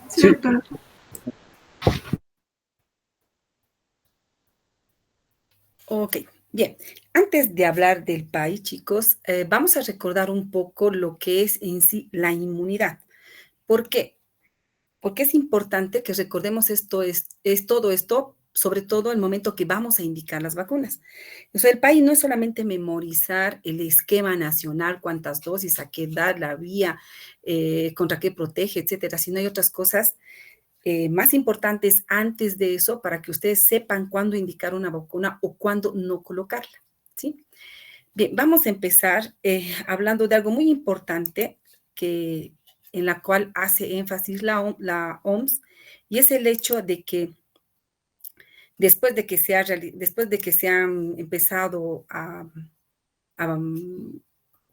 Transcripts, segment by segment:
Sí, doctora. Ok, bien. Antes de hablar del PAI, chicos, vamos a recordar un poco lo que es en sí la inmunidad. ¿Por qué? Porque es importante que recordemos es todo esto, sobre todo el momento que vamos a indicar las vacunas. O sea, el PAI no es solamente memorizar el esquema nacional, cuántas dosis, a qué edad, la vía, contra qué protege, etcétera, sino hay otras cosas más importantes antes de eso para que ustedes sepan cuándo indicar una vacuna o cuándo no colocarla, ¿sí? Bien, vamos a empezar hablando de algo muy importante que, en la cual hace énfasis la OMS, y es el hecho de que después de que se han empezado a,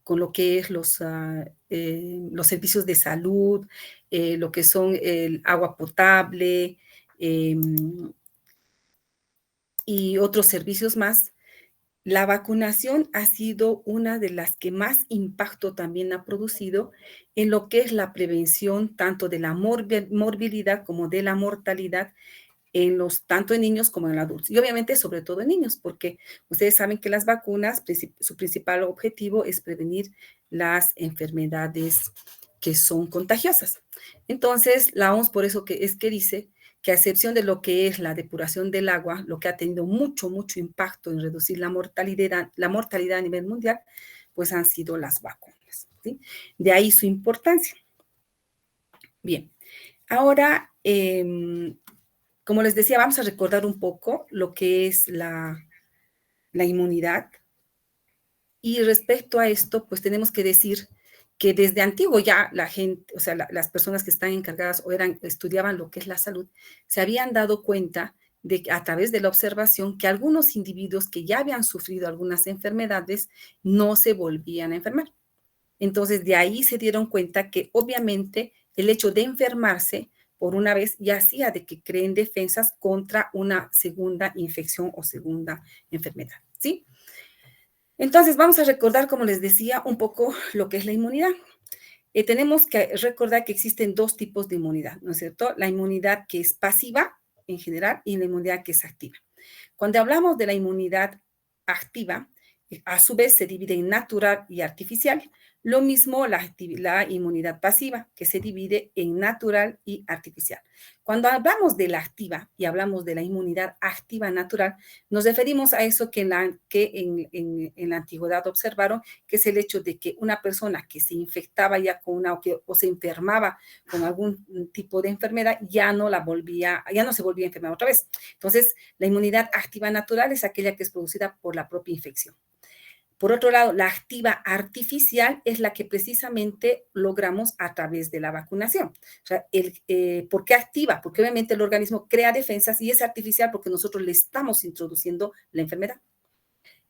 con lo que es los servicios de salud, lo que son el agua potable, eh, y otros servicios más, la vacunación ha sido una de las que más impacto también ha producido en lo que es la prevención tanto de la morbilidad como de la mortalidad tanto en niños como en adultos. Y obviamente, sobre todo en niños, porque ustedes saben que las vacunas, su principal objetivo es prevenir las enfermedades que son contagiosas. Entonces, la OMS por eso que dice que a excepción de lo que es la depuración del agua, lo que ha tenido mucho impacto en reducir la mortalidad a nivel mundial, pues han sido las vacunas, ¿sí? De ahí su importancia. Bien, ahora, como les decía, vamos a recordar un poco lo que es la inmunidad. Y respecto a esto, pues tenemos que decir que desde antiguo ya la gente, o sea, las personas que están encargadas o estudiaban lo que es la salud, se habían dado cuenta de que a través de la observación que algunos individuos que ya habían sufrido algunas enfermedades no se volvían a enfermar. Entonces, de ahí se dieron cuenta que obviamente el hecho de enfermarse por una vez ya hacía de que creen defensas contra una segunda infección o segunda enfermedad, ¿sí? Entonces, vamos a recordar, como les decía, un poco lo que es la inmunidad. Tenemos que recordar que existen dos tipos de inmunidad, ¿no es cierto? La inmunidad que es pasiva en general y la inmunidad que es activa. Cuando hablamos de la inmunidad activa, a su vez se divide en natural y artificial. Lo mismo la inmunidad pasiva, que se divide en natural y artificial. Cuando hablamos de la activa y hablamos de la inmunidad activa natural, nos referimos a eso que en la antigüedad observaron, que es el hecho de que una persona que se infectaba ya con o se enfermaba con algún tipo de enfermedad, ya no se volvía a enfermar otra vez. Entonces, la inmunidad activa natural es aquella que es producida por la propia infección. Por otro lado, la activa artificial es la que precisamente logramos a través de la vacunación. O sea, ¿por qué activa? Porque obviamente el organismo crea defensas y es artificial porque nosotros le estamos introduciendo la enfermedad.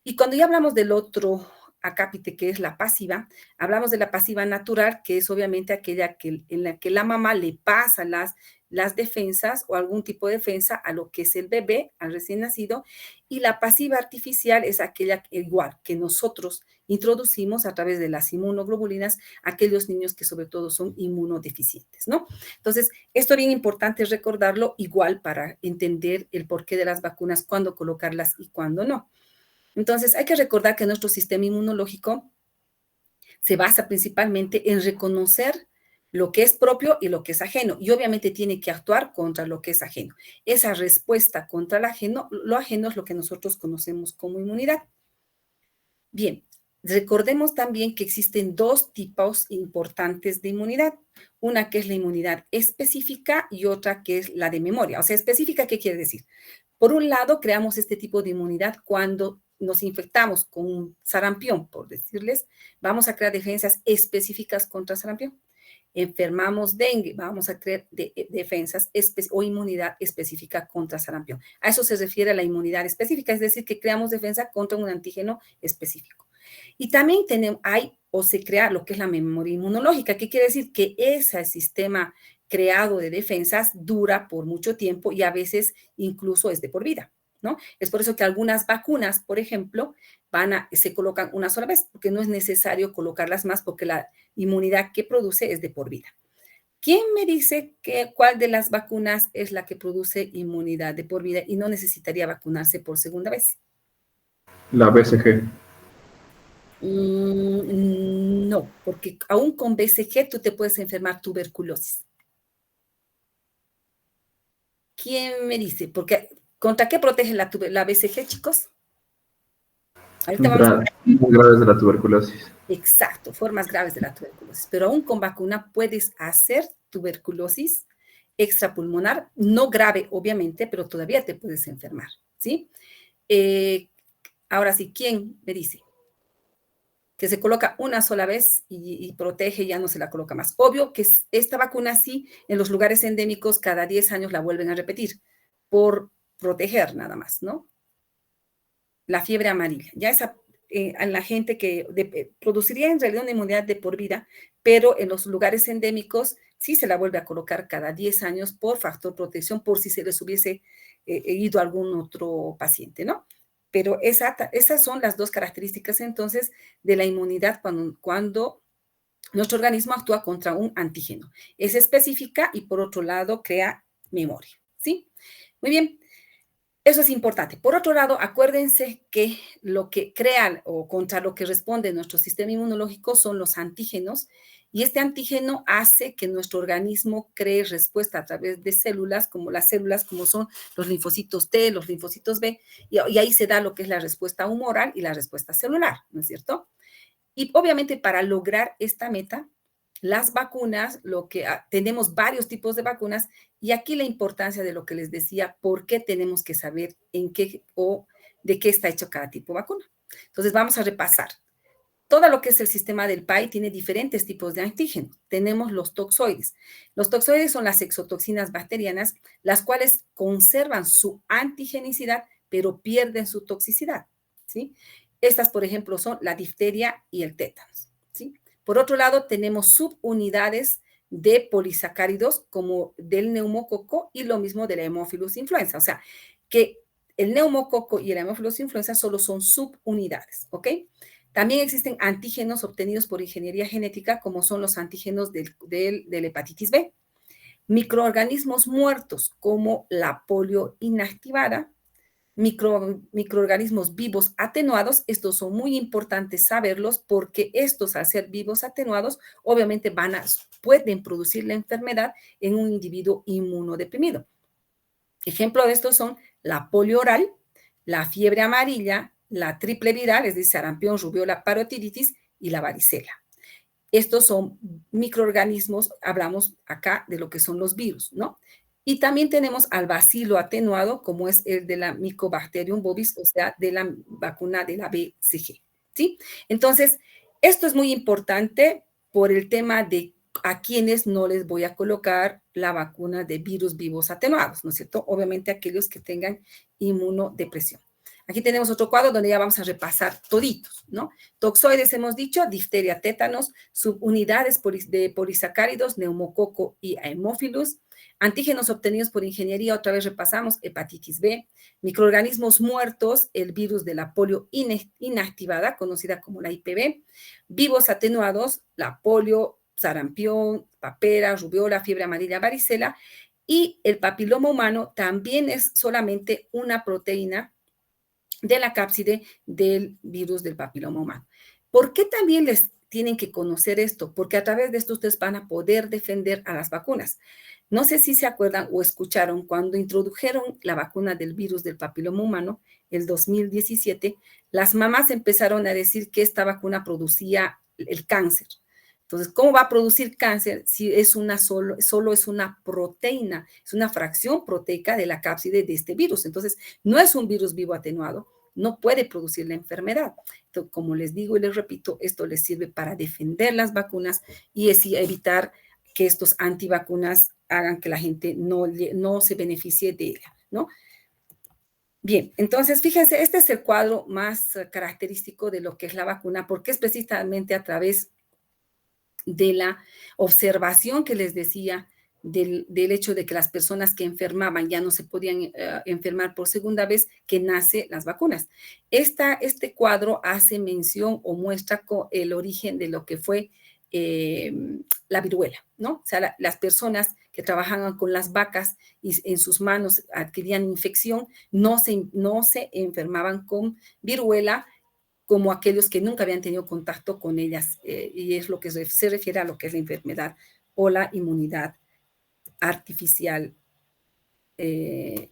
Y cuando ya hablamos del otro acápite, que es la pasiva, hablamos de la pasiva natural, que es obviamente aquella en la que la mamá le pasa las defensas o algún tipo de defensa a lo que es el bebé, al recién nacido, y la pasiva artificial es aquella igual que nosotros introducimos a través de las inmunoglobulinas a aquellos niños que sobre todo son inmunodeficientes, ¿no? Entonces, esto es bien importante recordarlo igual para entender el porqué de las vacunas, cuándo colocarlas y cuándo no. Entonces, hay que recordar que nuestro sistema inmunológico se basa principalmente en reconocer lo que es propio y lo que es ajeno, y obviamente tiene que actuar contra lo que es ajeno. Esa respuesta contra lo ajeno es lo que nosotros conocemos como inmunidad. Bien, recordemos también que existen dos tipos importantes de inmunidad. Una que es la inmunidad específica y otra que es la de memoria. O sea, específica, ¿qué quiere decir? Por un lado, creamos este tipo de inmunidad cuando nos infectamos con un sarampión, por decirles, vamos a crear defensas específicas contra sarampión. Enfermamos dengue, vamos a crear defensas o inmunidad específica contra sarampión. A eso se refiere a la inmunidad específica, es decir, que creamos defensa contra un antígeno específico. Y también se crea lo que es la memoria inmunológica, que quiere decir que ese sistema creado de defensas dura por mucho tiempo y a veces incluso es de por vida, ¿no? Es por eso que algunas vacunas, por ejemplo, se colocan una sola vez, porque no es necesario colocarlas más porque la inmunidad que produce es de por vida. ¿Quién me dice cuál de las vacunas es la que produce inmunidad de por vida y no necesitaría vacunarse por segunda vez? La BCG. No, porque aún con BCG tú te puedes enfermar tuberculosis. ¿Quién me dice? Porque, ¿contra qué protege la BCG, chicos? Ahorita vamos a ver. Muy graves de la tuberculosis. Exacto, formas graves de la tuberculosis. Pero aún con vacuna puedes hacer tuberculosis extrapulmonar, no grave, obviamente, pero todavía te puedes enfermar, ¿sí? Ahora sí, ¿quién me dice? Que se coloca una sola vez y protege, ya no se la coloca más. Obvio que esta vacuna sí, en los lugares endémicos, cada 10 años la vuelven a repetir, por proteger nada más, ¿no? La fiebre amarilla, ya esa a la gente que produciría en realidad una inmunidad de por vida, pero en los lugares endémicos sí se la vuelve a colocar cada 10 años por factor protección, por si se les hubiese ido algún otro paciente, ¿no? Pero esas son las dos características entonces de la inmunidad cuando nuestro organismo actúa contra un antígeno. Es específica y por otro lado crea memoria, ¿sí? Muy bien. Eso es importante. Por otro lado, acuérdense que lo que crea o contra lo que responde nuestro sistema inmunológico son los antígenos y este antígeno hace que nuestro organismo cree respuesta a través de células, como las células como son los linfocitos T, los linfocitos B, y ahí se da lo que es la respuesta humoral y la respuesta celular, ¿no es cierto? Y obviamente para lograr esta meta, las vacunas, tenemos varios tipos de vacunas y aquí la importancia de lo que les decía, por qué tenemos que saber en qué o de qué está hecho cada tipo de vacuna. Entonces vamos a repasar. Todo lo que es el sistema del PAI tiene diferentes tipos de antígeno. Tenemos los toxoides. Los toxoides son las exotoxinas bacterianas, las cuales conservan su antigenicidad, pero pierden su toxicidad, ¿sí? Estas, por ejemplo, son la difteria y el tétanos, ¿sí? Por otro lado, tenemos subunidades de polisacáridos como del neumococo y lo mismo de la Haemophilus influenza. O sea, que el neumococo y el Haemophilus influenza solo son subunidades, ¿ok? También existen antígenos obtenidos por ingeniería genética, como son los antígenos del hepatitis B. Microorganismos muertos, como la polio inactivada, microorganismos vivos atenuados, estos son muy importantes saberlos porque estos, al ser vivos atenuados, obviamente pueden producir la enfermedad en un individuo inmunodeprimido. Ejemplo de estos son la polio oral, la fiebre amarilla, la triple viral, es decir, sarampión, rubiola, parotiditis y la varicela. Estos son microorganismos, hablamos acá de lo que son los virus, ¿no? Y también tenemos al bacilo atenuado, como es el de la Mycobacterium bovis, o sea, de la vacuna de la BCG, ¿sí? Entonces, esto es muy importante por el tema de a quienes no les voy a colocar la vacuna de virus vivos atenuados, ¿no es cierto? Obviamente aquellos que tengan inmunodepresión. Aquí tenemos otro cuadro donde ya vamos a repasar toditos, ¿no? Toxoides hemos dicho, difteria, tétanos, subunidades de polisacáridos, neumococo y Haemophilus, antígenos obtenidos por ingeniería, otra vez repasamos, hepatitis B, microorganismos muertos, el virus de la polio inactivada, conocida como la IPV, vivos atenuados, la polio, sarampión, papera, rubiola, fiebre amarilla, varicela, y el papiloma humano también es solamente una proteína de la cápside del virus del papiloma humano. ¿Por qué también les tienen que conocer esto? Porque a través de esto ustedes van a poder defender a las vacunas. No sé si se acuerdan o escucharon cuando introdujeron la vacuna del virus del papiloma humano, el 2017, las mamás empezaron a decir que esta vacuna producía el cáncer. Entonces, ¿cómo va a producir cáncer si solo es una proteína, es una fracción proteica de la cápside de este virus? Entonces, no es un virus vivo atenuado, no puede producir la enfermedad. Entonces, como les digo y les repito, esto les sirve para defender las vacunas y así evitar que estos antivacunas hagan que la gente no se beneficie de ella, ¿no? Bien, entonces fíjense, este es el cuadro más característico de lo que es la vacuna, porque es precisamente a través de la observación que les decía del hecho de que las personas que enfermaban ya no se podían enfermar por segunda vez, que nace las vacunas. Este cuadro hace mención o muestra el origen de lo que fue la viruela, ¿no? O sea, las personas que trabajaban con las vacas y en sus manos adquirían infección, no se enfermaban con viruela como aquellos que nunca habían tenido contacto con ellas, y es lo que se refiere a lo que es la enfermedad o la inmunidad artificial, la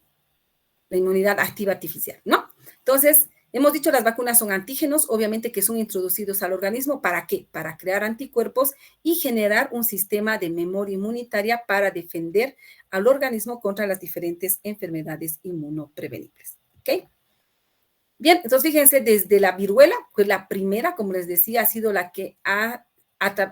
inmunidad activa artificial, ¿no? Entonces, hemos dicho las vacunas son antígenos, obviamente que son introducidos al organismo, ¿para qué? Para crear anticuerpos y generar un sistema de memoria inmunitaria para defender al organismo contra las diferentes enfermedades inmunoprevenibles, ¿ok? Bien, entonces fíjense, desde la viruela, pues la primera, como les decía, ha sido la que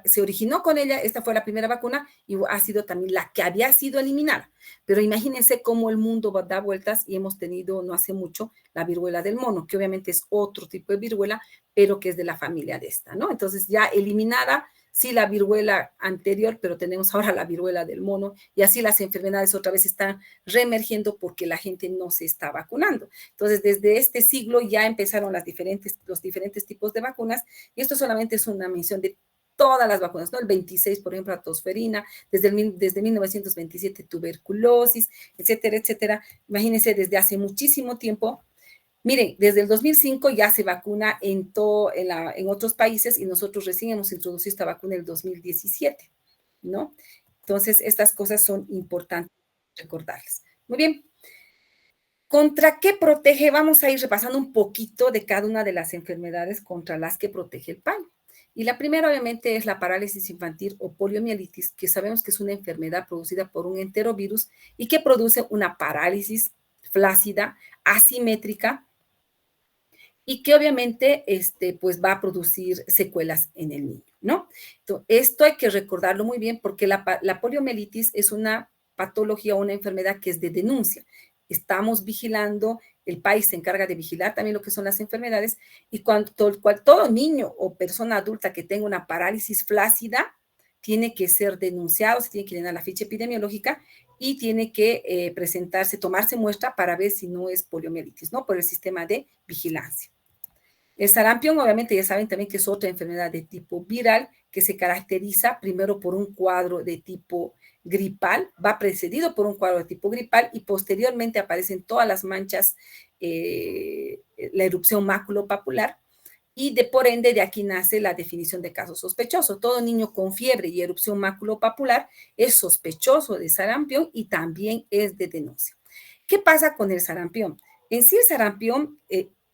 se originó con ella, esta fue la primera vacuna y ha sido también la que había sido eliminada. Pero imagínense cómo el mundo da vueltas y hemos tenido no hace mucho la viruela del mono, que obviamente es otro tipo de viruela, pero que es de la familia de esta, ¿no? Entonces ya eliminada, sí, la viruela anterior, pero tenemos ahora la viruela del mono y así las enfermedades otra vez están reemergiendo porque la gente no se está vacunando. Entonces, desde este siglo ya empezaron los diferentes tipos de vacunas y esto solamente es una mención de todas las vacunas, ¿no? El 26, por ejemplo, la tosferina, desde 1927 tuberculosis, etcétera, etcétera. Imagínense, desde hace muchísimo tiempo. Miren, desde el 2005 ya se vacuna en otros países y nosotros recién hemos introducido esta vacuna en el 2017, ¿no? Entonces, estas cosas son importantes recordarlas. Muy bien. ¿Contra qué protege? Vamos a ir repasando un poquito de cada una de las enfermedades contra las que protege el paño. Y la primera, obviamente, es la parálisis infantil o poliomielitis, que sabemos que es una enfermedad producida por un enterovirus y que produce una parálisis flácida, asimétrica, y que obviamente pues va a producir secuelas en el niño, ¿no? Entonces, esto hay que recordarlo muy bien porque la poliomielitis es una patología o una enfermedad que es de denuncia. Estamos vigilando, el país se encarga de vigilar también lo que son las enfermedades y todo niño o persona adulta que tenga una parálisis flácida tiene que ser denunciado, se tiene que llenar la ficha epidemiológica y tiene que tomarse muestra para ver si no es poliomielitis, ¿no? Por el sistema de vigilancia. El sarampión, obviamente, ya saben también que es otra enfermedad de tipo viral que se caracteriza primero por un cuadro de tipo gripal, va precedido por un cuadro de tipo gripal y posteriormente aparecen todas las manchas, la erupción maculopapular y por ende de aquí nace la definición de caso sospechoso. Todo niño con fiebre y erupción maculopapular es sospechoso de sarampión y también es de denuncia. ¿Qué pasa con el sarampión? En sí el sarampión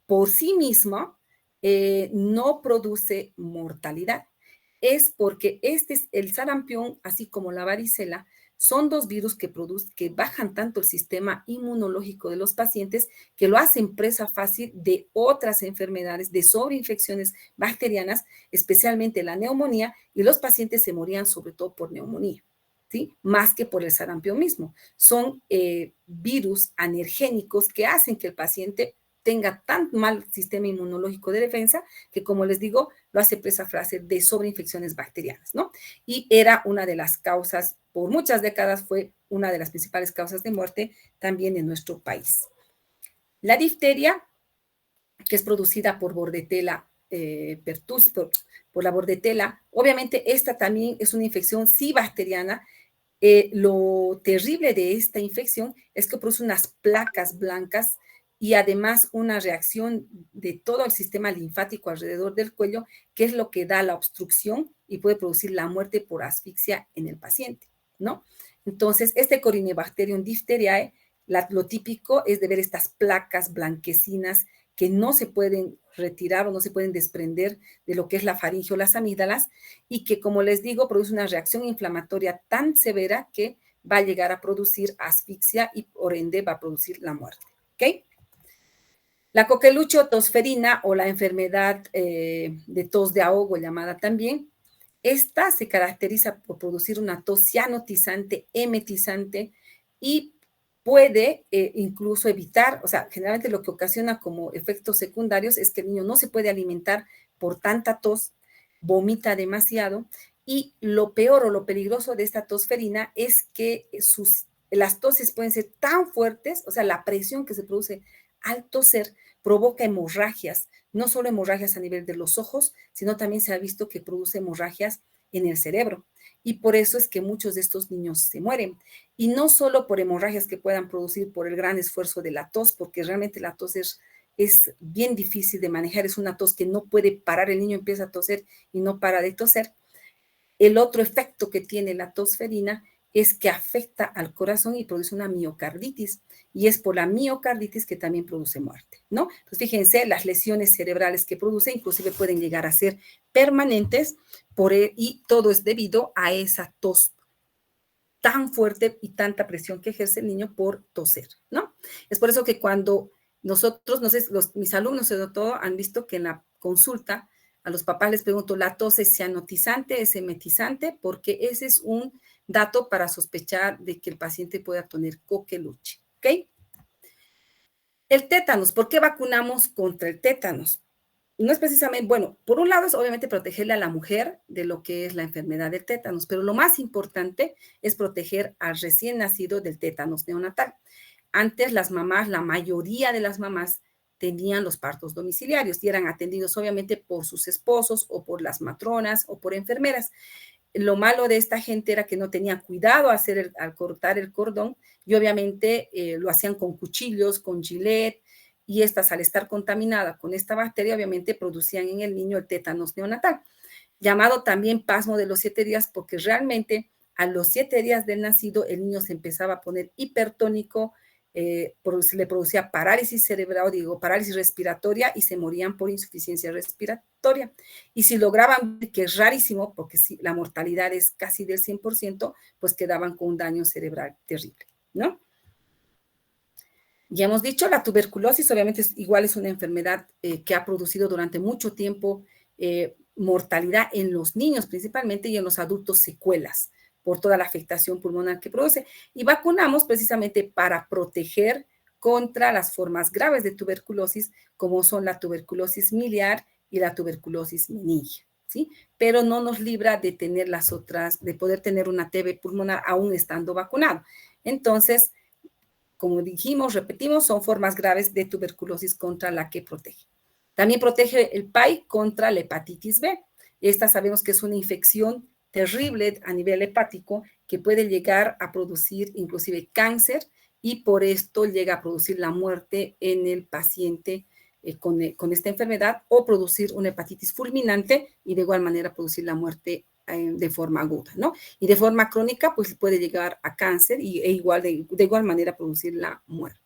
por sí mismo no produce mortalidad. Es porque el sarampión, así como la varicela, son dos virus que bajan tanto el sistema inmunológico de los pacientes que lo hacen presa fácil de otras enfermedades, de sobreinfecciones bacterianas, especialmente la neumonía, y los pacientes se morían sobre todo por neumonía, ¿sí? Más que por el sarampión mismo. Son virus anergénicos que hacen que el paciente tenga tan mal sistema inmunológico de defensa que, como les digo, lo hace presa fácil de sobreinfecciones bacterianas, ¿no? Y era una de las causas, por muchas décadas fue una de las principales causas de muerte también en nuestro país. La difteria, que es producida por Bordetella pertussis, por la Bordetella, obviamente esta también es una infección sí bacteriana. Lo terrible de esta infección es que produce unas placas blancas y además una reacción de todo el sistema linfático alrededor del cuello, que es lo que da la obstrucción y puede producir la muerte por asfixia en el paciente, ¿no? Entonces, este Corynebacterium diphtheriae, lo típico es de ver estas placas blanquecinas que no se pueden retirar o no se pueden desprender de lo que es la faringe o las amígdalas y que, como les digo, produce una reacción inflamatoria tan severa que va a llegar a producir asfixia y por ende va a producir la muerte, ¿ok? La coqueluche tosferina o la enfermedad de tos de ahogo llamada también, esta se caracteriza por producir una tos cianotizante, emetizante y puede incluso evitar, o sea, generalmente lo que ocasiona como efectos secundarios es que el niño no se puede alimentar por tanta tos, vomita demasiado y lo peor o lo peligroso de esta tosferina es que las toses pueden ser tan fuertes, o sea, la presión que se produce al toser provoca hemorragias, no solo hemorragias a nivel de los ojos, sino también se ha visto que produce hemorragias en el cerebro. Y por eso es que muchos de estos niños se mueren. Y no solo por hemorragias que puedan producir por el gran esfuerzo de la tos, porque realmente la tos es bien difícil de manejar, es una tos que no puede parar, el niño empieza a toser y no para de toser. El otro efecto que tiene la tosferina es que afecta al corazón y produce una miocarditis, y es por la miocarditis que también produce muerte, ¿no? Entonces, fíjense, las lesiones cerebrales que produce inclusive pueden llegar a ser permanentes y todo es debido a esa tos tan fuerte y tanta presión que ejerce el niño por toser, ¿no? Es por eso que cuando nosotros, no sé, mis alumnos sobre todo han visto que en la consulta a los papás les pregunto, ¿la tos es cianotizante, es emetizante? Porque ese es un dato para sospechar de que el paciente pueda tener coqueluche, ¿ok? El tétanos, ¿por qué vacunamos contra el tétanos? No es precisamente, bueno, por un lado es obviamente protegerle a la mujer de lo que es la enfermedad del tétanos, pero lo más importante es proteger al recién nacido del tétanos neonatal. Antes las mamás, la mayoría de las mamás tenían los partos domiciliarios y eran atendidos obviamente por sus esposos o por las matronas o por enfermeras. Lo malo de esta gente era que no tenía cuidado al cortar el cordón y obviamente lo hacían con cuchillos, con gilet, y estas al estar contaminadas con esta bacteria obviamente producían en el niño el tétanos neonatal, llamado también pasmo de los 7 días porque realmente a los 7 días del nacido el niño se empezaba a poner hipertónico, le producía parálisis cerebral, digo, parálisis respiratoria y se morían por insuficiencia respiratoria. Y si lograban, que es rarísimo, porque si la mortalidad es casi del 100%, pues quedaban con un daño cerebral terrible, ¿no? Ya hemos dicho, la tuberculosis obviamente igual es una enfermedad que ha producido durante mucho tiempo mortalidad en los niños principalmente y en los adultos secuelas por toda la afectación pulmonar que produce. Y vacunamos precisamente para proteger contra las formas graves de tuberculosis, como son la tuberculosis miliar y la tuberculosis meningia, ¿sí? Pero no nos libra de tener las otras, de poder tener una TB pulmonar aún estando vacunado. Entonces, como dijimos, repetimos, son formas graves de tuberculosis contra la que protege. También protege el PAI contra la hepatitis B. Esta sabemos que es una infección terrible a nivel hepático que puede llegar a producir inclusive cáncer y por esto llega a producir la muerte en el paciente con esta enfermedad o producir una hepatitis fulminante y de igual manera producir la muerte de forma aguda, ¿no? Y de forma crónica, pues puede llegar a cáncer de igual manera producir la muerte.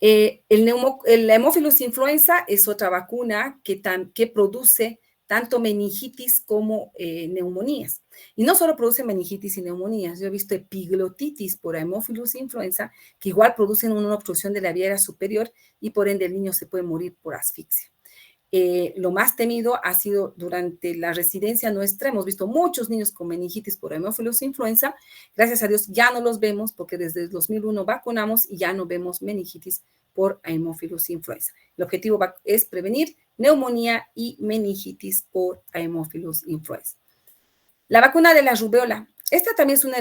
La Haemophilus influenza es otra vacuna que produce tanto meningitis como neumonías. Y no solo produce meningitis y neumonías, yo he visto epiglotitis por Haemophilus influenza, que igual producen una obstrucción de la vía aérea superior y por ende el niño se puede morir por asfixia. Lo más temido ha sido durante la residencia nuestra, hemos visto muchos niños con meningitis por Haemophilus influenza, gracias a Dios ya no los vemos porque desde el 2001 vacunamos y ya no vemos meningitis por Haemophilus influenza. El objetivo es prevenir neumonía y meningitis por Haemophilus influenza. La vacuna de la rubéola, esta también es una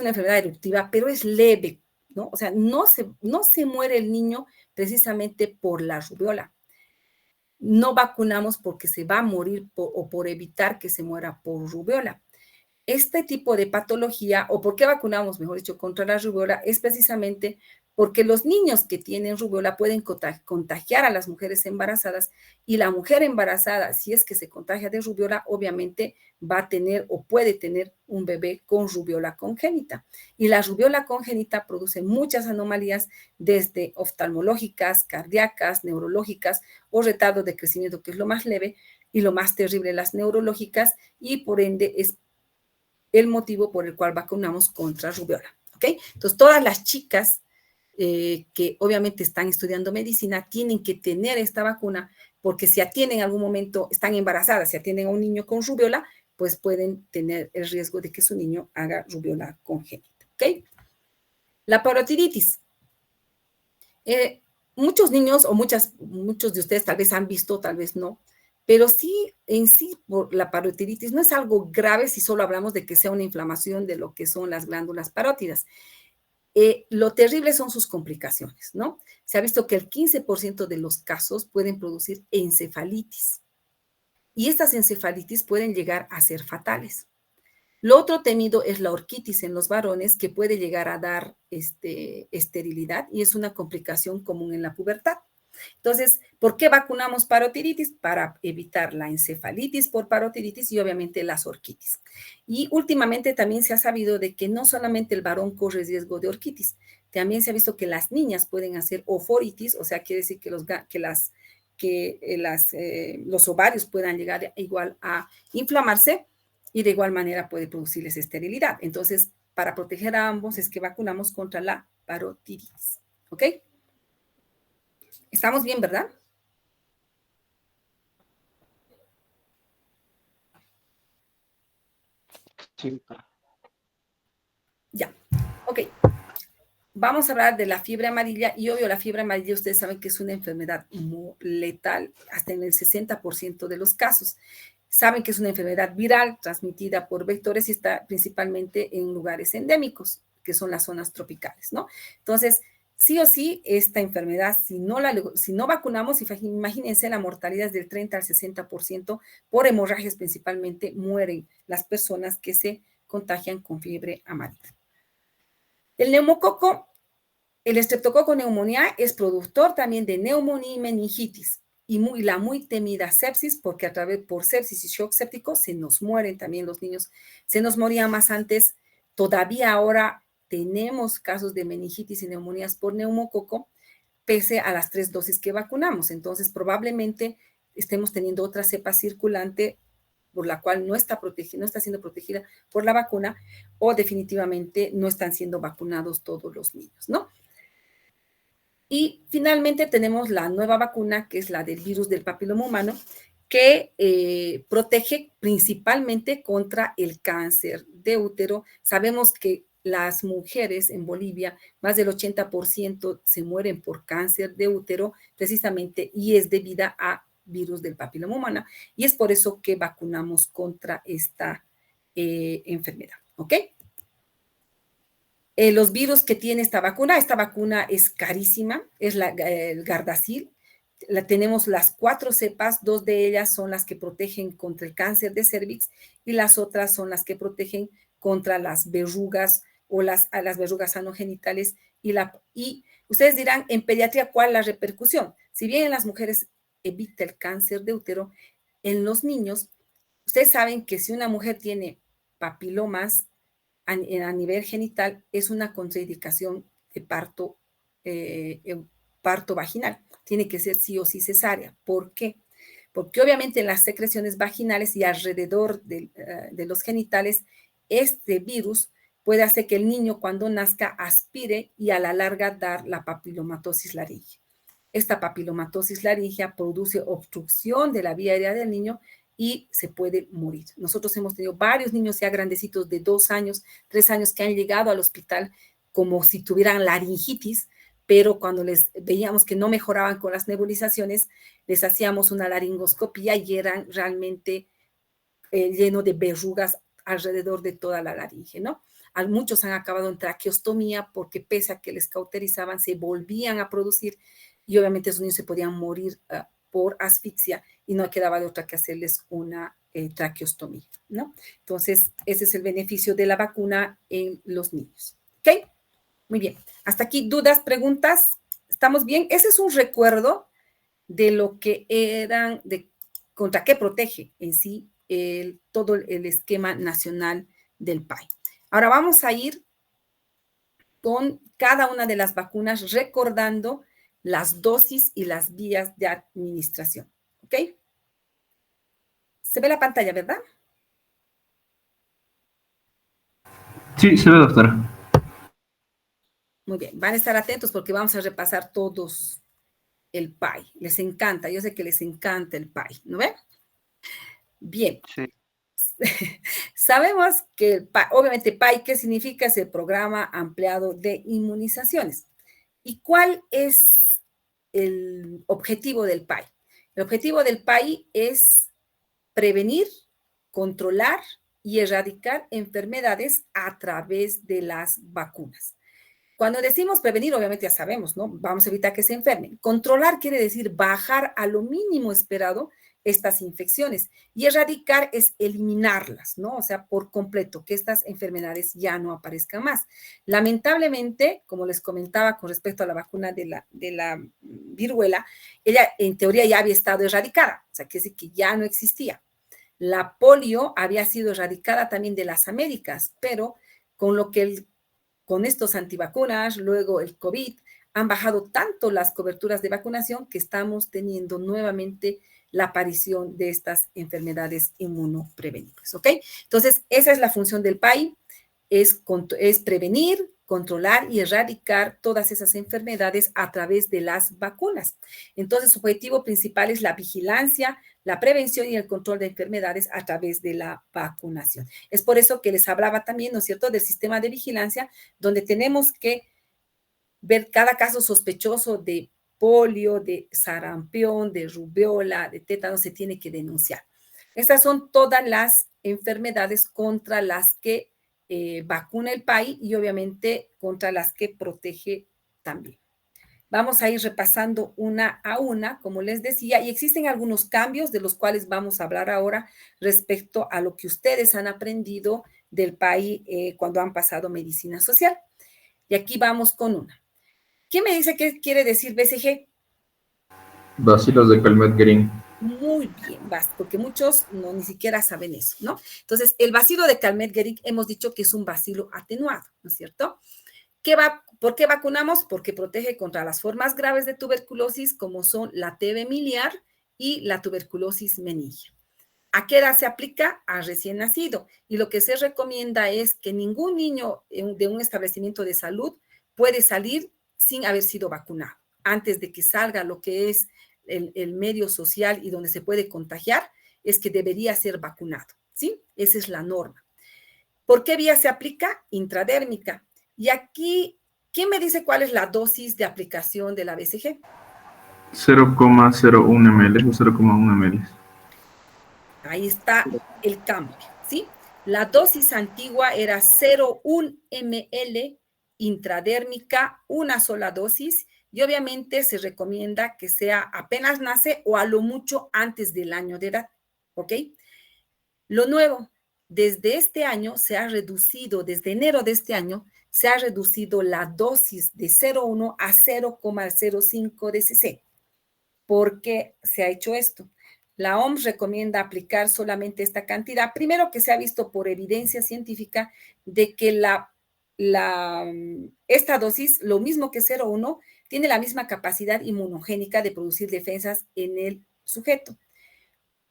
enfermedad eruptiva, pero es leve, ¿no? O sea, no se muere el niño precisamente por la rubéola. No vacunamos porque se va a morir o por evitar que se muera por rubéola. Este tipo de patología, o por qué vacunamos, mejor dicho, contra la rubéola, es precisamente porque los niños que tienen rubéola pueden contagiar a las mujeres embarazadas y la mujer embarazada, si es que se contagia de rubéola, obviamente va a tener o puede tener un bebé con rubéola congénita. Y la rubéola congénita produce muchas anomalías desde oftalmológicas, cardíacas, neurológicas o retardo de crecimiento, que es lo más leve, y lo más terrible, las neurológicas, y por ende es el motivo por el cual vacunamos contra rubéola, ¿ok? Entonces, todas las chicas que obviamente están estudiando medicina tienen que tener esta vacuna porque si atienden en algún momento, están embarazadas, si atienden a un niño con rubéola, pues pueden tener el riesgo de que su niño haga rubéola congénita, ¿ok? La parotiditis. Muchos niños o muchos de ustedes tal vez han visto, tal vez no, pero sí, en sí, por la parotiditis no es algo grave si solo hablamos de que sea una inflamación de lo que son las glándulas parótidas. Lo terrible son sus complicaciones, ¿no? Se ha visto que el 15% de los casos pueden producir encefalitis. y estas encefalitis pueden llegar a ser fatales. Lo otro temido es la orquitis en los varones, que puede llegar a dar esterilidad y es una complicación común en la pubertad. Entonces, ¿por qué vacunamos parotiditis? Para evitar la encefalitis por parotiditis y obviamente las orquitis. Y últimamente también se ha sabido de que no solamente el varón corre riesgo de orquitis, también se ha visto que las niñas pueden hacer oforitis, o sea, quiere decir que los ovarios puedan llegar igual a inflamarse y de igual manera puede producirles esterilidad. Entonces, para proteger a ambos es que vacunamos contra la parotiditis. ¿Ok? ¿Estamos bien, verdad? Sí. Ya, ok. Vamos a hablar de la fiebre amarilla y obvio la fiebre amarilla ustedes saben que es una enfermedad letal hasta en el 60% de los casos. Saben que es una enfermedad viral transmitida por vectores y está principalmente en lugares endémicos, que son las zonas tropicales, ¿no? Entonces, sí o sí, esta enfermedad, si no vacunamos, imagínense, la mortalidad es del 30 al 60%, por hemorragias principalmente mueren las personas que se contagian con fiebre amarilla. El neumococo, el estreptococo neumonía es productor también de neumonía y meningitis y la muy temida sepsis, porque por sepsis y shock séptico se nos mueren también los niños. Se nos moría más antes, todavía ahora tenemos casos de meningitis y neumonías por neumococo, pese a las 3 dosis que vacunamos. Entonces, probablemente estemos teniendo otra cepa circulante por la cual no está siendo protegida por la vacuna, o definitivamente no están siendo vacunados todos los niños, ¿no? Y finalmente tenemos la nueva vacuna, que es la del virus del papiloma humano, que protege principalmente contra el cáncer de útero. Sabemos que las mujeres en Bolivia, más del 80% se mueren por cáncer de útero, precisamente, y es debido a virus del papiloma humano, y es por eso que vacunamos contra esta enfermedad, ¿ok? Los virus que tiene esta vacuna es carísima, es el Gardasil. Tenemos las 4 cepas, 2 de ellas son las que protegen contra el cáncer de cervix y las otras son las que protegen contra las verrugas o las verrugas anogenitales. Y ustedes dirán, en pediatría, ¿cuál es la repercusión? Si bien en las mujeres evita el cáncer de útero, en los niños, ustedes saben que si una mujer tiene papilomas a nivel genital, es una contraindicación de parto vaginal. Tiene que ser sí o sí cesárea. ¿Por qué? Porque obviamente en las secreciones vaginales y alrededor de los genitales, este virus puede hacer que el niño cuando nazca aspire y a la larga dar la papilomatosis laringea. Esta papilomatosis laringea produce obstrucción de la vía aérea del niño y se puede morir. Nosotros hemos tenido varios niños ya grandecitos de 2 años, 3 años que han llegado al hospital como si tuvieran laringitis, pero cuando les veíamos que no mejoraban con las nebulizaciones, les hacíamos una laringoscopía y eran realmente lleno de verrugas alrededor de toda la laringe, ¿no? Muchos han acabado en traqueostomía porque pese a que les cauterizaban, se volvían a producir y obviamente esos niños se podían morir por asfixia y no quedaba de otra que hacerles una traqueostomía, ¿no? Entonces, ese es el beneficio de la vacuna en los niños. ¿Ok? Muy bien. Hasta aquí, dudas, preguntas. ¿Estamos bien? Ese es un recuerdo de lo que eran, de contra qué protege en sí todo el esquema nacional del PAI. Ahora vamos a ir con cada una de las vacunas recordando las dosis y las vías de administración. ¿Ok? Se ve la pantalla, ¿verdad? Sí, se ve, doctora. Muy bien, van a estar atentos porque vamos a repasar todos el PAI. Les encanta, yo sé que les encanta el PAI, ¿no ven? Bien. Sí. Sabemos que obviamente PAI, ¿qué significa? Es el Programa Ampliado de Inmunizaciones. ¿Y cuál es el objetivo del PAI? El objetivo del PAI es prevenir, controlar y erradicar enfermedades a través de las vacunas. Cuando decimos prevenir, obviamente ya sabemos, ¿no? Vamos a evitar que se enfermen. Controlar quiere decir bajar a lo mínimo esperado estas infecciones. Y erradicar es eliminarlas, ¿no? O sea, por completo, que estas enfermedades ya no aparezcan más. Lamentablemente, como les comentaba con respecto a la vacuna de la viruela, ella en teoría ya había estado erradicada, o sea, que es que ya no existía. La polio había sido erradicada también de las Américas, pero con lo que con estos antivacunas, luego el COVID, han bajado tanto las coberturas de vacunación que estamos teniendo nuevamente la aparición de estas enfermedades inmunoprevenibles, ¿ok? Entonces, esa es la función del PAI, es prevenir, controlar y erradicar todas esas enfermedades a través de las vacunas. Entonces, su objetivo principal es la vigilancia, la prevención y el control de enfermedades a través de la vacunación. Es por eso que les hablaba también, ¿no es cierto?, del sistema de vigilancia, donde tenemos que ver cada caso sospechoso de polio, de sarampión, de rubiola, de tétano, se tiene que denunciar. Estas son todas las enfermedades contra las que vacuna el PAI y obviamente contra las que protege también. Vamos a ir repasando una a una, como les decía, y existen algunos cambios de los cuales vamos a hablar ahora respecto a lo que ustedes han aprendido del PAI cuando han pasado medicina social. Y aquí vamos con una. ¿Quién me dice qué quiere decir BCG? Bacilos de Calmette-Guerin. Muy bien, porque muchos no ni siquiera saben eso, ¿no? Entonces, el bacilo de Calmette-Guerin hemos dicho que es un bacilo atenuado, ¿no es cierto? ¿Por qué vacunamos? Porque protege contra las formas graves de tuberculosis, como son la TB miliar y la tuberculosis meningia. ¿A qué edad se aplica? A recién nacido. Y lo que se recomienda es que ningún niño de un establecimiento de salud puede salir sin haber sido vacunado. Antes de que salga lo que es el medio social y donde se puede contagiar, es que debería ser vacunado, ¿sí? Esa es la norma. ¿Por qué vía se aplica? Intradérmica. Y aquí, ¿quién me dice cuál es la dosis de aplicación de la BCG? 0,01 ml o 0,1 ml. Ahí está el cambio, ¿sí? La dosis antigua era 0,1 ml intradérmica, una sola dosis, y obviamente se recomienda que sea apenas nace o a lo mucho antes del año de edad, ¿ok? Lo nuevo, desde este año se ha reducido, desde enero de este año, se ha reducido la dosis de 0,1 a 0,05 de cc. ¿Por qué se ha hecho esto? La OMS recomienda aplicar solamente esta cantidad. Primero, que se ha visto por evidencia científica de que esta dosis, lo mismo que 0,1, tiene la misma capacidad inmunogénica de producir defensas en el sujeto.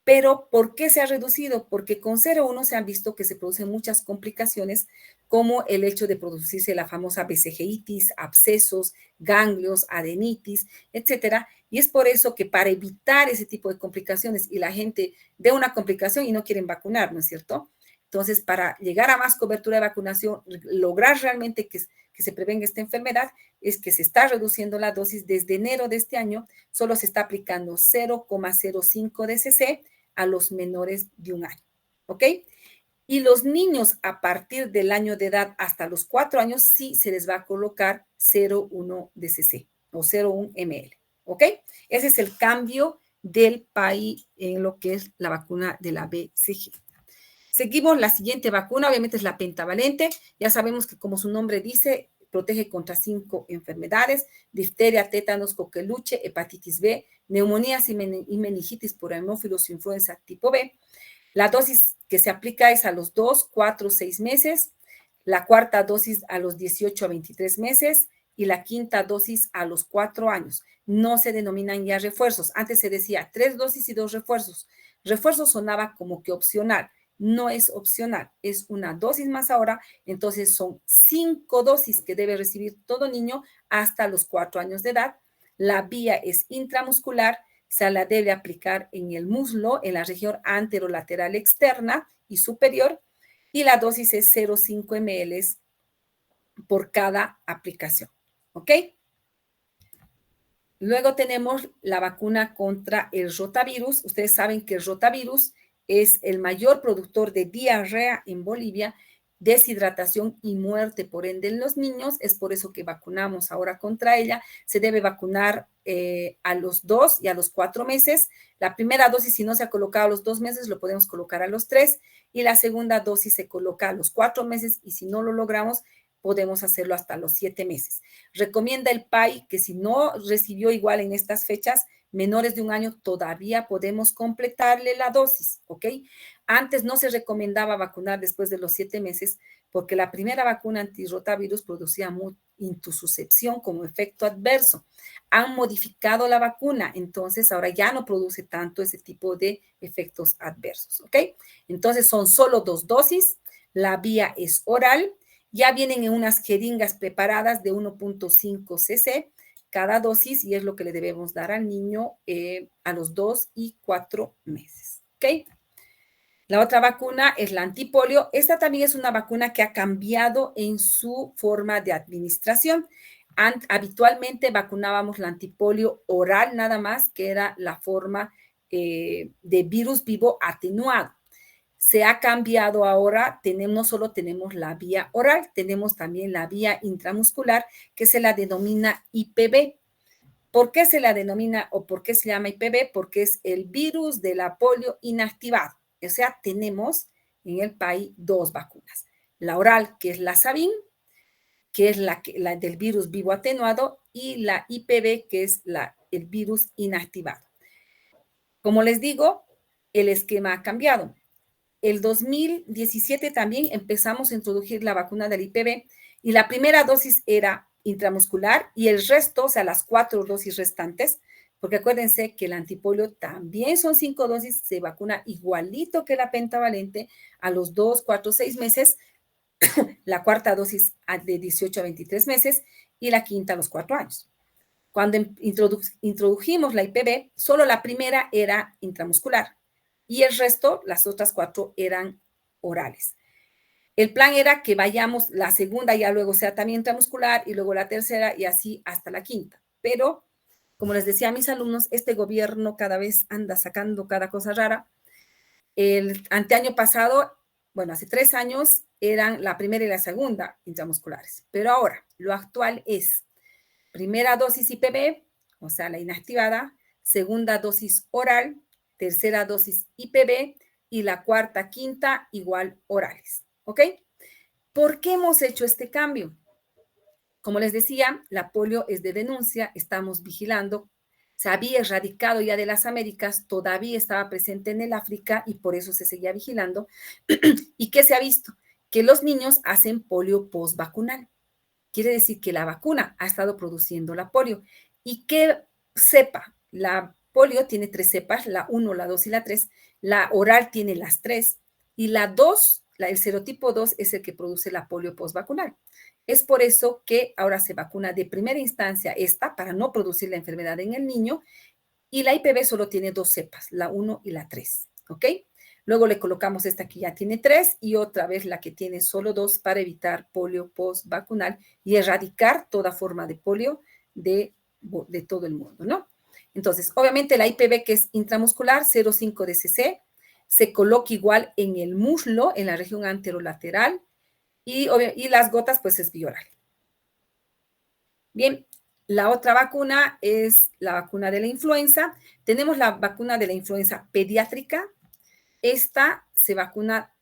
Pero, ¿por qué se ha reducido? Porque con 0,1 se han visto que se producen muchas complicaciones, como el hecho de producirse la famosa BCGitis, abscesos, ganglios, adenitis, etcétera. Y es por eso que para evitar ese tipo de complicaciones y la gente ve una complicación y no quieren vacunar, ¿no es cierto? Entonces, para llegar a más cobertura de vacunación, lograr realmente que se prevenga esta enfermedad, es que se está reduciendo la dosis. Desde enero de este año, solo se está aplicando 0,05 de cc a los menores de 1 año, ¿ok? Y los niños a partir del año de edad hasta los 4 años, sí se les va a colocar 0,1 de cc o 0,1 ml, ¿ok? Ese es el cambio del PAI en lo que es la vacuna de la BCG. Seguimos, la siguiente vacuna, obviamente es la pentavalente. Ya sabemos que, como su nombre dice, protege contra 5 enfermedades: difteria, tétanos, coqueluche, hepatitis B, neumonías y meningitis por hemófilos influenza tipo B. La dosis que se aplica es a los 2, 4, 6 meses, la cuarta dosis a los 18 a 23 meses y la quinta dosis a los 4 años. No se denominan ya refuerzos. Antes se decía 3 dosis y 2 refuerzos. Refuerzo sonaba como que opcional. No es opcional, es una dosis más ahora. Entonces son 5 dosis que debe recibir todo niño hasta los 4 años de edad. La vía es intramuscular, se la debe aplicar en el muslo, en la región anterolateral externa y superior, y la dosis es 0,5 ml por cada aplicación, ¿ok? Luego tenemos la vacuna contra el rotavirus. Ustedes saben que el rotavirus es el mayor productor de diarrea en Bolivia deshidratación y muerte, por ende, en los niños. Es por eso que vacunamos ahora contra ella. Se debe vacunar a los 2 y a los 4 meses. La primera dosis, si no se ha colocado a los 2 meses, lo podemos colocar a los 3. Y la segunda dosis se coloca a los 4 meses. Y si no lo logramos, podemos hacerlo hasta los 7 meses. Recomienda el PAI que si no recibió igual en estas fechas, menores de 1 año, todavía podemos completarle la dosis, ¿ok? Antes no se recomendaba vacunar después de los 7 meses porque la primera vacuna antirrotavirus producía intususcepción como efecto adverso. Han modificado la vacuna, entonces ahora ya no produce tanto ese tipo de efectos adversos, ¿ok? Entonces son solo 2 dosis, la vía es oral, ya vienen en unas jeringas preparadas de 1.5 cc cada dosis y es lo que le debemos dar al niño a los 2 y 4 meses, ¿ok? La otra vacuna es la antipolio. Esta también es una vacuna que ha cambiado en su forma de administración. Habitualmente vacunábamos la antipolio oral nada más, que era la forma de virus vivo atenuado. Se ha cambiado ahora, no solo tenemos la vía oral, tenemos también la vía intramuscular, que se la denomina IPV. ¿Por qué se la denomina o por qué se llama IPV? Porque es el virus de la polio inactivado. O sea, tenemos en el país 2 vacunas. La oral, que es la Sabin, que es la del virus vivo atenuado, y la IPV, que es el virus inactivado. Como les digo, el esquema ha cambiado. El 2017 también empezamos a introducir la vacuna del IPV y la primera dosis era intramuscular y el resto, o sea, las 4 dosis restantes, porque acuérdense que el antipolio también son 5 dosis, se vacuna igualito que la pentavalente a los 2, 4, 6 meses, la cuarta dosis de 18 a 23 meses y la quinta a los 4 años. Cuando introdujimos la IPV, solo la primera era intramuscular y el resto, las otras 4, eran orales. El plan era que vayamos, la segunda ya luego sea también intramuscular y luego la tercera y así hasta la quinta. Pero, como les decía a mis alumnos, este gobierno cada vez anda sacando cada cosa rara. El anteaño pasado, bueno, hace 3 años, eran la primera y la segunda intramusculares. Pero ahora, lo actual es primera dosis IPV, o sea, la inactivada, segunda dosis oral, tercera dosis IPV y la cuarta, quinta igual orales, ¿ok? ¿Por qué hemos hecho este cambio? Como les decía, la polio es de denuncia, estamos vigilando. Se había erradicado ya de las Américas, todavía estaba presente en el África y por eso se seguía vigilando. ¿Y qué se ha visto? Que los niños hacen polio postvacunal. Quiere decir que la vacuna ha estado produciendo la polio. ¿Y qué cepa? La polio tiene 3 cepas, la 1, la 2 y la 3. La oral tiene las 3. Y la 2, el serotipo 2, es el que produce la polio postvacunal. Es por eso que ahora se vacuna de primera instancia esta para no producir la enfermedad en el niño. Y la IPV solo tiene 2 cepas, la 1 y la 3. ¿Ok? Luego le colocamos esta que ya tiene 3 y otra vez la que tiene solo 2 para evitar polio postvacunal y erradicar toda forma de polio de todo el mundo, ¿no? Entonces, obviamente la IPV, que es intramuscular, 0,5 de cc, se coloca igual en el muslo, en la región anterolateral, y las gotas, pues, es bioral. Bien, la otra vacuna es la vacuna de la influenza. Tenemos la vacuna de la influenza pediátrica. Esta se vacuna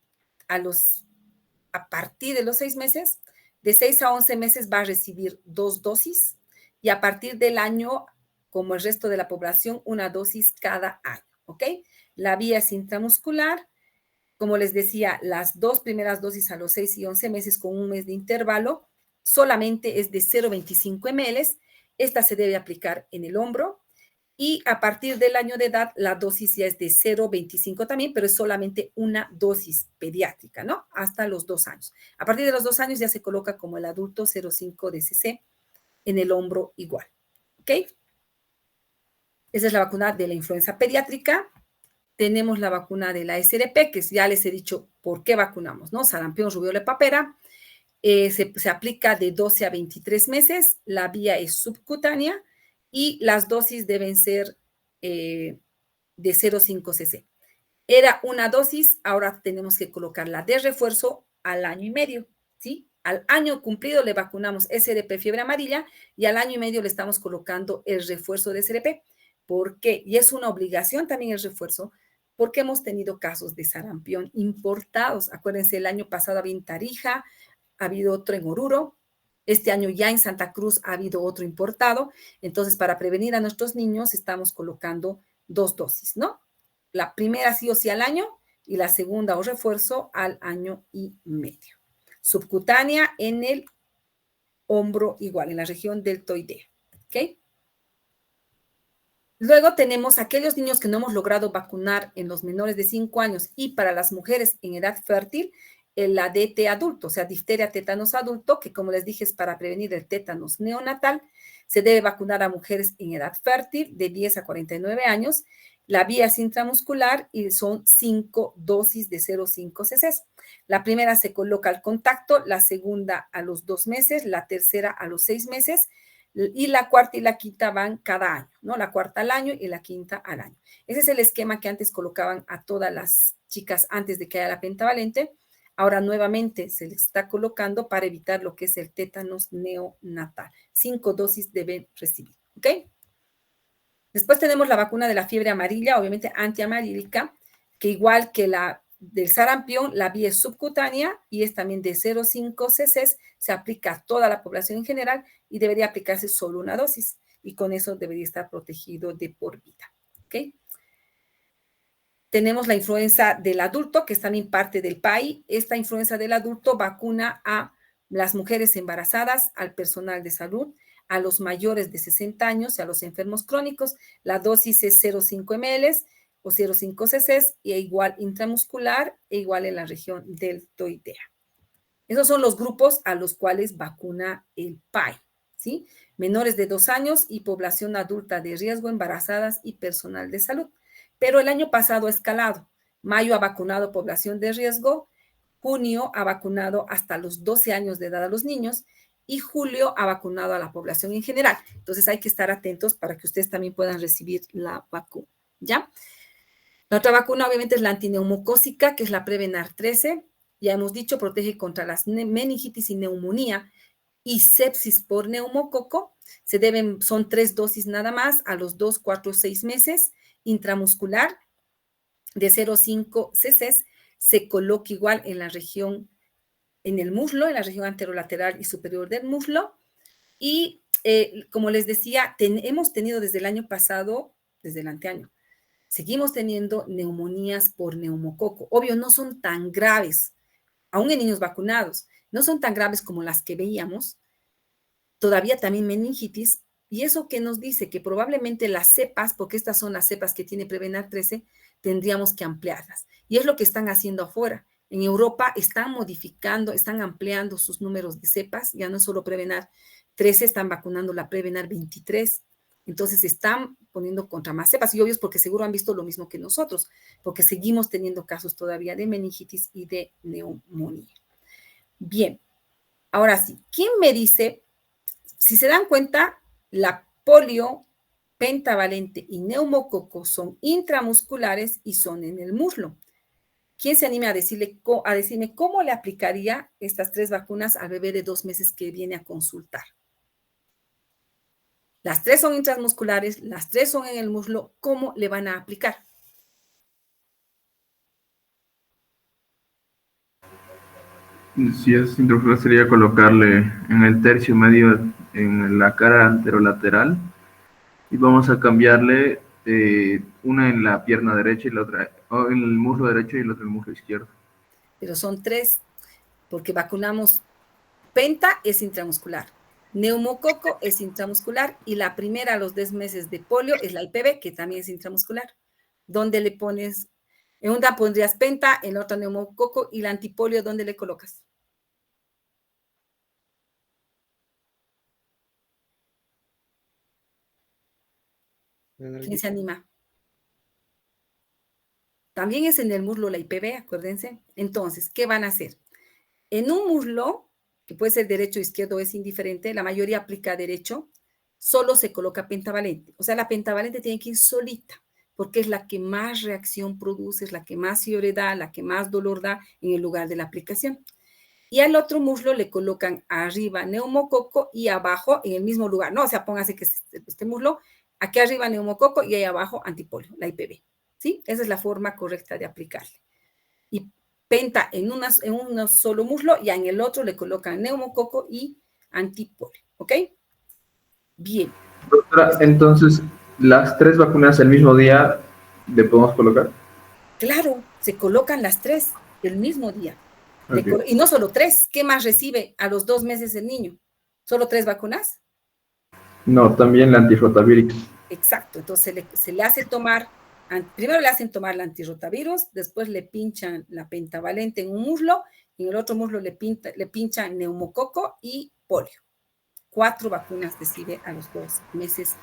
a partir de los 6 meses. De 6 a 11 meses va a recibir 2 dosis y a partir del año, como el resto de la población, 1 dosis cada año, ¿ok? La vía es intramuscular. Como les decía, las 2 primeras dosis a los 6 y 11 meses con 1 mes de intervalo solamente es de 0,25 ml. Esta se debe aplicar en el hombro. Y a partir del año de edad, la dosis ya es de 0,25 también, pero es solamente una dosis pediátrica, ¿no? Hasta los 2 años. A partir de los 2 años ya se coloca como el adulto 0,5 de cc en el hombro igual, ¿ok? Esa es la vacuna de la influenza pediátrica. Tenemos la vacuna de la SRP, que ya les he dicho por qué vacunamos, ¿no? Sarampión, rubiola, papera. Se aplica de 12 a 23 meses. La vía es subcutánea y las dosis deben ser de 0,5 cc. Era una dosis, ahora tenemos que colocarla de refuerzo al año y medio, ¿sí? Al año cumplido le vacunamos SRP fiebre amarilla y al año y medio le estamos colocando el refuerzo de SRP. ¿Por qué? Y es una obligación también el refuerzo, porque hemos tenido casos de sarampión importados. Acuérdense, el año pasado había en Tarija, ha habido otro en Oruro, este año ya en Santa Cruz ha habido otro importado. Entonces, para prevenir a nuestros niños, estamos colocando 2 dosis, ¿no? La primera sí o sí al año y la segunda o refuerzo al año y medio. Subcutánea en el hombro igual, en la región deltoidea, ¿ok? Luego tenemos aquellos niños que no hemos logrado vacunar en los menores de 5 años y para las mujeres en edad fértil, la DT adulto, o sea, difteria tétanos adulto, que como les dije es para prevenir el tétanos neonatal. Se debe vacunar a mujeres en edad fértil de 10 a 49 años. La vía es intramuscular y son 5 dosis de 0,5 cc. La primera se coloca al contacto, la segunda a los 2 meses, la tercera a los 6 meses y la cuarta y la quinta van cada año, ¿no? La cuarta al año y la quinta al año. Ese es el esquema que antes colocaban a todas las chicas antes de que haya la pentavalente. Ahora nuevamente se les está colocando para evitar lo que es el tétanos neonatal. 5 dosis deben recibir, ¿ok? Después tenemos la vacuna de la fiebre amarilla, obviamente antiamarílica, que igual que la del sarampión, la vía es subcutánea y es también de 0,5 cc, se aplica a toda la población en general y debería aplicarse solo una dosis y con eso debería estar protegido de por vida, ¿ok? Tenemos la influenza del adulto, que es también parte del PAI. Esta influenza del adulto vacuna a las mujeres embarazadas, al personal de salud, a los mayores de 60 años y a los enfermos crónicos. La dosis es 0,5 ml o 0,5 cc y igual intramuscular e igual en la región deltoidea. Esos son los grupos a los cuales vacuna el PAI, ¿sí? Menores de 2 años y población adulta de riesgo, embarazadas y personal de salud. Pero el año pasado ha escalado. Mayo ha vacunado población de riesgo, junio ha vacunado hasta los 12 años de edad a los niños y julio ha vacunado a la población en general. Entonces hay que estar atentos para que ustedes también puedan recibir la vacuna, ¿ya? La otra vacuna obviamente es la antineumocócica, que es la Prevenar 13. Ya hemos dicho, protege contra las meningitis y neumonía y sepsis por neumococo. Son 3 dosis nada más a los 2, 4, 6 meses. Intramuscular de 0,5 cc se coloca igual en la región, en el muslo, en la región anterolateral y superior del muslo. Y como les decía, hemos tenido desde el año pasado, desde el anteaño, seguimos teniendo neumonías por neumococo. Obvio, no son tan graves, aún en niños vacunados, no son tan graves como las que veíamos. Todavía también meningitis. Y eso que nos dice que probablemente las cepas, porque estas son las cepas que tiene Prevenar 13, tendríamos que ampliarlas. Y es lo que están haciendo afuera. En Europa están modificando, están ampliando sus números de cepas. Ya no es solo Prevenar 13, están vacunando la Prevenar 23. Entonces están poniendo contra más cepas. Y obvio es porque seguro han visto lo mismo que nosotros, porque seguimos teniendo casos todavía de meningitis y de neumonía. Bien, ahora sí, ¿quién me dice? Si se dan cuenta, la polio, pentavalente y neumococo son intramusculares y son en el muslo. ¿Quién se anima a decirme cómo le aplicaría estas 3 vacunas al bebé de 2 meses que viene a consultar? Las 3 son intramusculares, las 3 son en el muslo. ¿Cómo le van a aplicar? Si es intramuscular sería colocarle en el tercio medio en la cara anterolateral y vamos a cambiarle una en la pierna derecha y la otra en el muslo derecho y la otra en el muslo izquierdo. Pero son 3, porque vacunamos penta es intramuscular, neumococo es intramuscular y la primera a los 10 meses de polio es la IPV, que también es intramuscular. ¿Dónde le pones? En una pondrías penta, en otra neumococo y la antipolio, ¿dónde le colocas? ¿Quién se anima? También es en el muslo la IPV, acuérdense. Entonces, ¿qué van a hacer? En un muslo, que puede ser derecho o izquierdo, es indiferente, la mayoría aplica derecho, solo se coloca pentavalente. O sea, la pentavalente tiene que ir solita, porque es la que más reacción produce, es la que más fiebre da, la que más dolor da en el lugar de la aplicación. Y al otro muslo le colocan arriba neumococo y abajo en el mismo lugar, ¿no? O sea, póngase que este muslo, aquí arriba neumococo y ahí abajo antipolio, la IPV, ¿sí? Esa es la forma correcta de aplicarle. Y penta en un solo muslo y en el otro le colocan neumococo y antipolio, ¿ok? Bien. Doctora, entonces, las 3 vacunas el mismo día le podemos colocar. Claro, se colocan las 3 el mismo día. Okay. Y no solo 3, ¿qué más recibe a los 2 meses el niño? ¿Solo 3 vacunas? No, también la antirrotavirix. Exacto, entonces se le hace tomar, primero le hacen tomar la antirrotavirus, después le pinchan la pentavalente en un muslo, y en el otro muslo le pinchan neumococo y polio. 4 vacunas recibe a los 2 meses.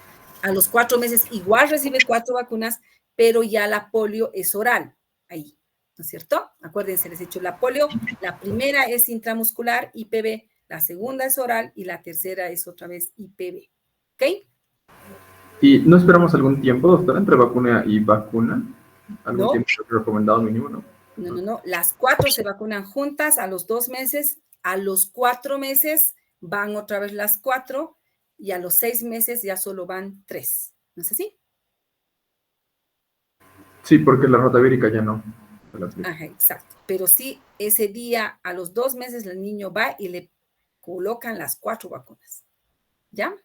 A los 4 meses igual recibe 4 vacunas, pero ya la polio es oral, ahí, ¿no es cierto? Acuérdense, les he dicho, la polio, la primera es intramuscular, IPV, la segunda es oral y la tercera es otra vez IPV, ¿ok? ¿Y no esperamos algún tiempo, doctora, entre vacuna y vacuna? ¿Algún No, tiempo recomendado mínimo, no? no. Las 4 se vacunan juntas a los 2 meses. A los 4 meses van otra vez las 4 y a los 6 meses ya solo van 3. ¿No es así? Sí, porque la rotavírica ya no. Ajá, exacto. Pero sí, ese día, a los 2 meses, el niño va y le colocan las 4 vacunas. ¿Ya?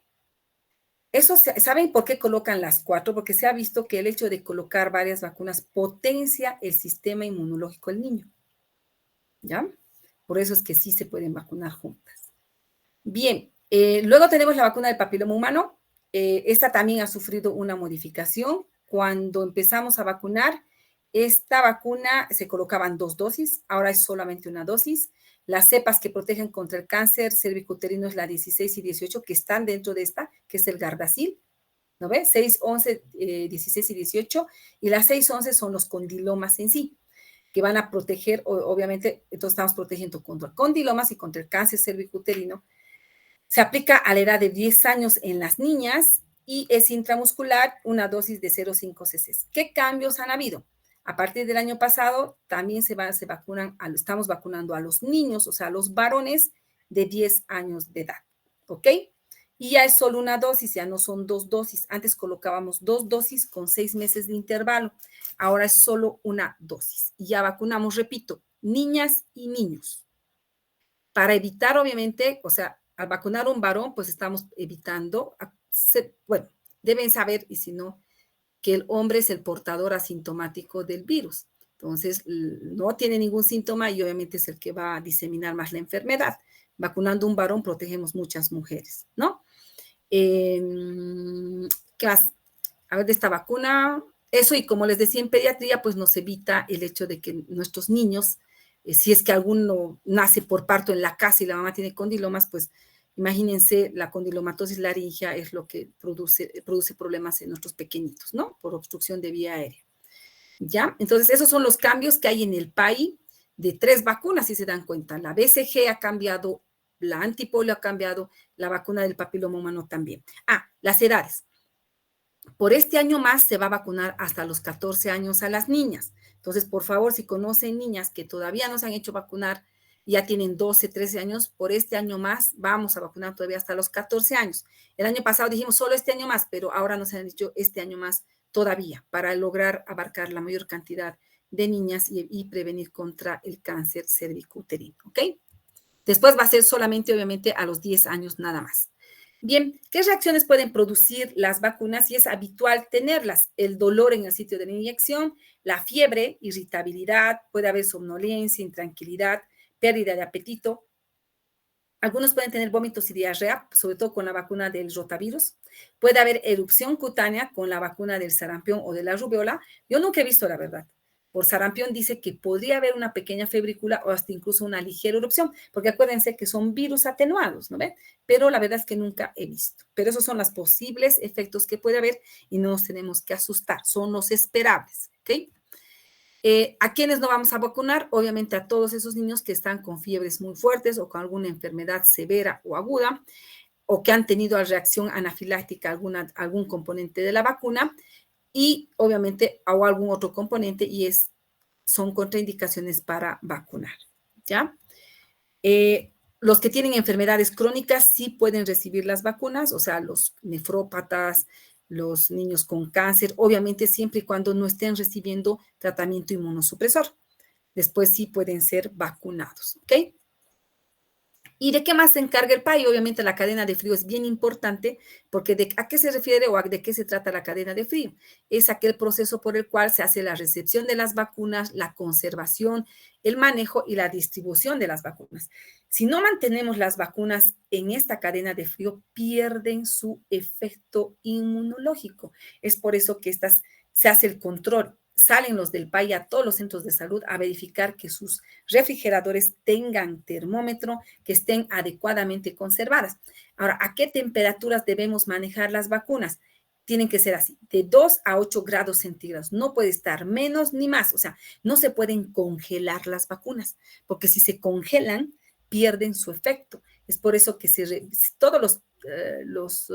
Eso, ¿saben por qué colocan las 4? Porque se ha visto que el hecho de colocar varias vacunas potencia el sistema inmunológico del niño. ¿Ya? Por eso es que sí se pueden vacunar juntas. Bien, luego tenemos la vacuna del papiloma humano. Esta también ha sufrido una modificación. Cuando empezamos a vacunar, esta vacuna se colocaban 2 dosis, ahora es solamente una dosis. Las cepas que protegen contra el cáncer cervicuterino es la 16 y 18, que están dentro de esta, que es el Gardasil, ¿no ves? 6, 11, 16 y 18, y las 6, 11 son los condilomas en sí, que van a proteger, obviamente, entonces estamos protegiendo contra condilomas y contra el cáncer cervicuterino. Se aplica a la edad de 10 años en las niñas y es intramuscular, una dosis de 0,5 cc. ¿Qué cambios han habido? A partir del año pasado también se vacunan, estamos vacunando a los niños, o sea, a los varones de 10 años de edad, ¿ok? Y ya es solo una dosis, ya no son 2 dosis. Antes colocábamos 2 dosis con 6 meses de intervalo. Ahora es solo una dosis. Y ya vacunamos, repito, niñas y niños. Para evitar, obviamente, o sea, al vacunar a un varón, pues estamos evitando, bueno, deben saber, y si no, que el hombre es el portador asintomático del virus. Entonces, no tiene ningún síntoma y obviamente es el que va a diseminar más la enfermedad. Vacunando a un varón protegemos muchas mujeres, ¿no? ¿Qué más? A ver, de esta vacuna, eso, y como les decía, en pediatría, pues nos evita el hecho de que nuestros niños, si es que alguno nace por parto en la casa y la mamá tiene condilomas, pues imagínense, la condilomatosis laringea es lo que produce problemas en nuestros pequeñitos, ¿no? Por obstrucción de vía aérea. ¿Ya? Entonces, esos son los cambios que hay en el PAI de 3 vacunas, si se dan cuenta. La BCG ha cambiado, la antipolio ha cambiado, la vacuna del papiloma humano también. Las edades. Por este año más se va a vacunar hasta los 14 años a las niñas. Entonces, por favor, si conocen niñas que todavía no se han hecho vacunar, ya tienen 12, 13 años, por este año más vamos a vacunar todavía hasta los 14 años. El año pasado dijimos solo este año más, pero ahora nos han dicho este año más todavía para lograr abarcar la mayor cantidad de niñas y prevenir contra el cáncer cervicuterino, ¿ok? Después va a ser solamente, obviamente, a los 10 años nada más. Bien, ¿qué reacciones pueden producir las vacunas? Y es habitual tenerlas. El dolor en el sitio de la inyección, la fiebre, irritabilidad, puede haber somnolencia, intranquilidad, pérdida de apetito. Algunos pueden tener vómitos y diarrea, sobre todo con la vacuna del rotavirus. Puede haber erupción cutánea con la vacuna del sarampión o de la rubiola. Yo nunca he visto, la verdad. Por sarampión dice que podría haber una pequeña febrícula o hasta incluso una ligera erupción, porque acuérdense que son virus atenuados, ¿no ven? Pero la verdad es que nunca he visto. Pero esos son los posibles efectos que puede haber y no nos tenemos que asustar, son los esperables, ¿ok? ¿A quiénes no vamos a vacunar? Obviamente a todos esos niños que están con fiebres muy fuertes o con alguna enfermedad severa o aguda, o que han tenido reacción anafiláctica a algún componente de la vacuna, y obviamente a algún otro componente, y son contraindicaciones para vacunar, ¿ya? Los que tienen enfermedades crónicas sí pueden recibir las vacunas, o sea, los nefrópatas, los niños con cáncer, obviamente siempre y cuando no estén recibiendo tratamiento inmunosupresor. Después sí pueden ser vacunados, ¿ok? ¿Y de qué más se encarga el PAI? Obviamente la cadena de frío es bien importante porque ¿a qué se refiere o de qué se trata la cadena de frío? Es aquel proceso por el cual se hace la recepción de las vacunas, la conservación, el manejo y la distribución de las vacunas. Si no mantenemos las vacunas en esta cadena de frío, pierden su efecto inmunológico. Es por eso que se hace el control. Salen los del PAI a todos los centros de salud a verificar que sus refrigeradores tengan termómetro, que estén adecuadamente conservadas. Ahora, ¿a qué temperaturas debemos manejar las vacunas? Tienen que ser así, de 2 a 8 grados centígrados. No puede estar menos ni más. O sea, no se pueden congelar las vacunas, porque si se congelan, pierden su efecto. Es por eso que todos los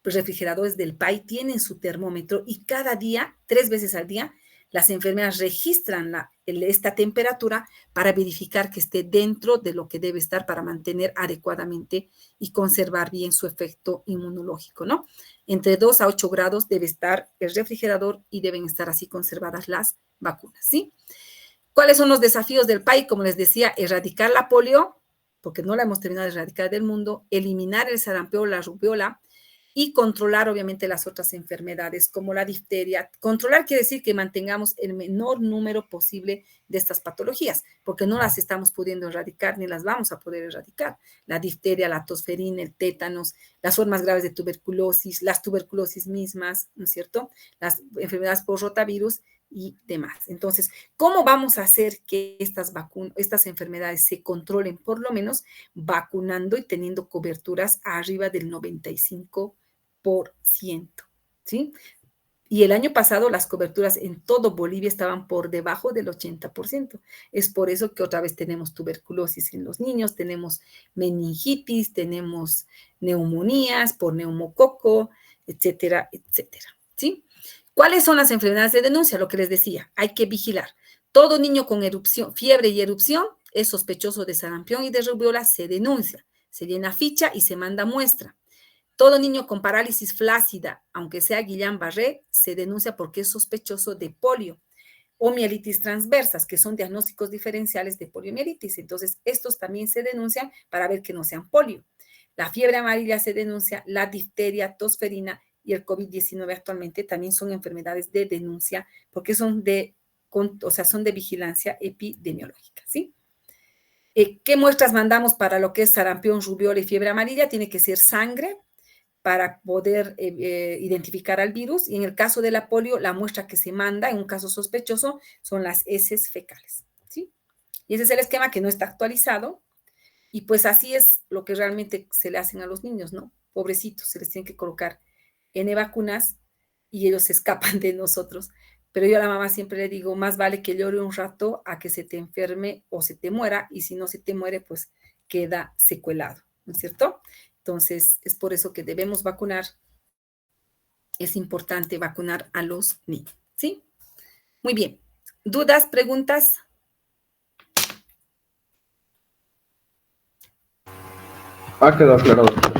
refrigeradores del PAI tienen su termómetro y cada día, 3 veces al día, las enfermeras registran esta temperatura para verificar que esté dentro de lo que debe estar para mantener adecuadamente y conservar bien su efecto inmunológico, ¿no? Entre 2 a 8 grados debe estar el refrigerador y deben estar así conservadas las vacunas, ¿sí? ¿Cuáles son los desafíos del PAI? Como les decía, erradicar la polio, porque no la hemos terminado de erradicar del mundo, eliminar el sarampión, la rubiola, y controlar obviamente las otras enfermedades como la difteria. Controlar quiere decir que mantengamos el menor número posible de estas patologías, porque no las estamos pudiendo erradicar ni las vamos a poder erradicar. La difteria, la tosferina, el tétanos, las formas graves de tuberculosis, las tuberculosis mismas, ¿no es cierto? Las enfermedades por rotavirus y demás. Entonces, ¿cómo vamos a hacer que estas enfermedades se controlen? Por lo menos vacunando y teniendo coberturas arriba del 95%. ¿Sí? Y el año pasado las coberturas en todo Bolivia estaban por debajo del 80%. Es por eso que otra vez tenemos tuberculosis en los niños, tenemos meningitis, tenemos neumonías por neumococo, etcétera, etcétera. ¿Sí? ¿Cuáles son las enfermedades de denuncia? Lo que les decía, hay que vigilar. Todo niño con erupción, fiebre y erupción es sospechoso de sarampión y de rubiola, se denuncia, se llena ficha y se manda muestra. Todo niño con parálisis flácida, aunque sea Guillain-Barré, se denuncia porque es sospechoso de polio o mielitis transversas, que son diagnósticos diferenciales de poliomielitis. Entonces, estos también se denuncian para ver que no sean polio. La fiebre amarilla se denuncia, la difteria, tosferina y el COVID-19 actualmente también son enfermedades de denuncia porque son de vigilancia epidemiológica, ¿sí? ¿Qué muestras mandamos para lo que es sarampión, rubiola y fiebre amarilla? Tiene que ser sangre para poder identificar al virus. Y en el caso de la polio, la muestra que se manda en un caso sospechoso son las heces fecales, ¿sí? Y ese es el esquema que no está actualizado. Y pues así es lo que realmente se le hacen a los niños, ¿no? Pobrecitos, se les tiene que colocar N vacunas y ellos se escapan de nosotros. Pero yo a la mamá siempre le digo, más vale que llore un rato a que se te enferme o se te muera, y si no se te muere, pues queda secuelado, ¿no es cierto? Entonces, es por eso que debemos vacunar. Es importante vacunar a los niños, ¿sí? Muy bien. ¿Dudas, preguntas? Ha quedado aclarado.